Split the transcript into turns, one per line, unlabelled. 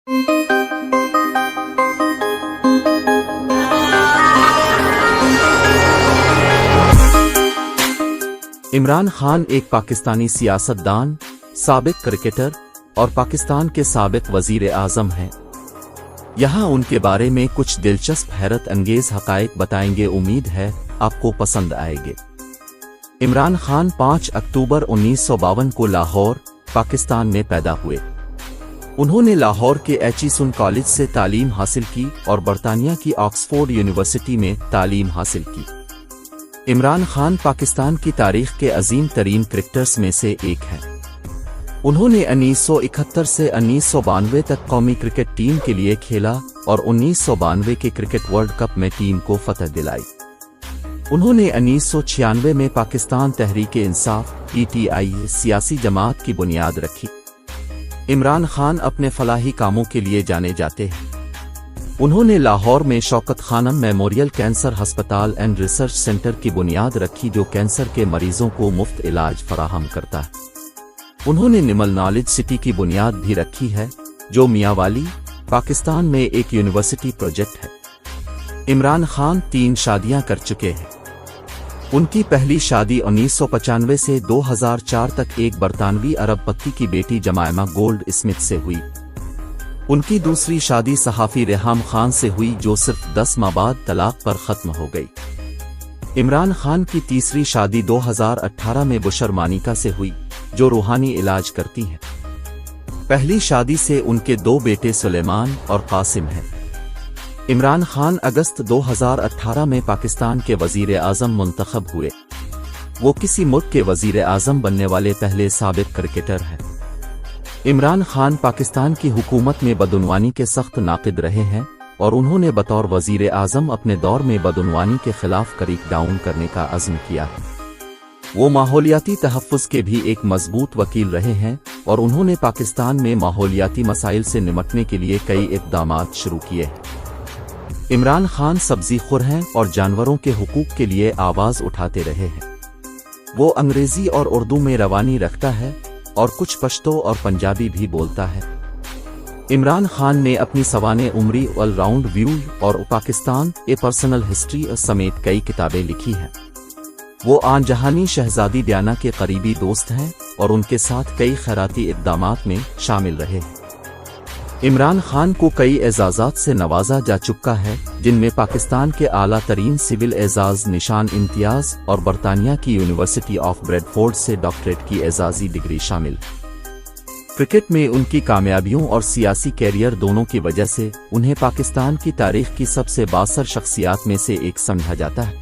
عمران خان ایک پاکستانی سیاستدان، سابق کرکٹر اور پاکستان کے سابق وزیر اعظم ہیں۔ یہاں ان کے بارے میں کچھ دلچسپ حیرت انگیز حقائق بتائیں گے، امید ہے آپ کو پسند آئے گے۔ عمران خان 5 اکتوبر 1952 کو لاہور، پاکستان میں پیدا ہوئے۔ انہوں نے لاہور کے ایچیسن کالج سے تعلیم حاصل کی اور برطانیہ کی آکسفورڈ یونیورسٹی میں تعلیم حاصل کی۔ عمران خان پاکستان کی تاریخ کے عظیم ترین کرکٹرز میں سے ایک ہیں۔ انہوں نے 1971 سے 1992 تک قومی کرکٹ ٹیم کے لیے کھیلا اور 1992 کے کرکٹ ورلڈ کپ میں ٹیم کو فتح دلائی۔ انہوں نے 1996 میں پاکستان تحریک انصاف (PTI) سیاسی جماعت کی بنیاد رکھی۔ عمران خان اپنے فلاحی کاموں کے لیے جانے جاتے ہیں۔ انہوں نے لاہور میں شوکت خانم میموریل کینسر ہسپتال اینڈ ریسرچ سینٹر کی بنیاد رکھی جو کینسر کے مریضوں کو مفت علاج فراہم کرتا ہے۔ انہوں نے نمل نالج سٹی کی بنیاد بھی رکھی ہے جو میاوالی، پاکستان میں ایک یونیورسٹی پروجیکٹ ہے۔ عمران خان 3 شادیاں کر چکے ہیں۔ ان کی پہلی شادی 1995 سے 2004 تک ایک برطانوی ارب پتی کی بیٹی جمائمہ گولڈ اسمتھ سے ہوئی۔ ان کی دوسری شادی صحافی ریحام خان سے ہوئی جو صرف 10 ماہ بعد طلاق پر ختم ہو گئی۔ عمران خان کی تیسری شادی 2018 میں بشر مانیکا سے ہوئی جو روحانی علاج کرتی ہیں۔ پہلی شادی سے ان کے 2 بیٹے سلیمان اور قاسم ہیں۔ عمران خان اگست 2018 میں پاکستان کے وزیر اعظم منتخب ہوئے۔ وہ کسی ملک کے وزیر اعظم بننے والے پہلے سابق کرکٹر ہیں۔ عمران خان پاکستان کی حکومت میں بدعنوانی کے سخت ناقد رہے ہیں اور انہوں نے بطور وزیر اعظم اپنے دور میں بدعنوانی کے خلاف کریک ڈاؤن کرنے کا عزم کیا ہے۔ وہ ماحولیاتی تحفظ کے بھی ایک مضبوط وکیل رہے ہیں اور انہوں نے پاکستان میں ماحولیاتی مسائل سے نمٹنے کے لیے کئی اقدامات شروع کیے ہیں۔ عمران خان سبزی خور ہیں اور جانوروں کے حقوق کے لیے آواز اٹھاتے رہے ہیں۔ وہ انگریزی اور اردو میں روانی رکھتا ہے اور کچھ پشتو اور پنجابی بھی بولتا ہے۔ عمران خان نے اپنی سوانح عمری آل راؤنڈ ویو اور پاکستان اے پرسنل ہسٹری سمیت کئی کتابیں لکھی ہیں۔ وہ آن جہانی شہزادی ڈیانا کے قریبی دوست ہیں اور ان کے ساتھ کئی خیراتی اقدامات میں شامل رہے ہیں۔ عمران خان کو کئی اعزازات سے نوازا جا چکا ہے جن میں پاکستان کے اعلیٰ ترین سول اعزاز نشان امتیاز اور برطانیہ کی یونیورسٹی آف بریڈفورڈ سے ڈاکٹریٹ کی اعزازی ڈگری شامل۔ کرکٹ میں ان کی کامیابیوں اور سیاسی کیریئر دونوں کی وجہ سے انہیں پاکستان کی تاریخ کی سب سے بااثر شخصیات میں سے ایک سمجھا جاتا ہے۔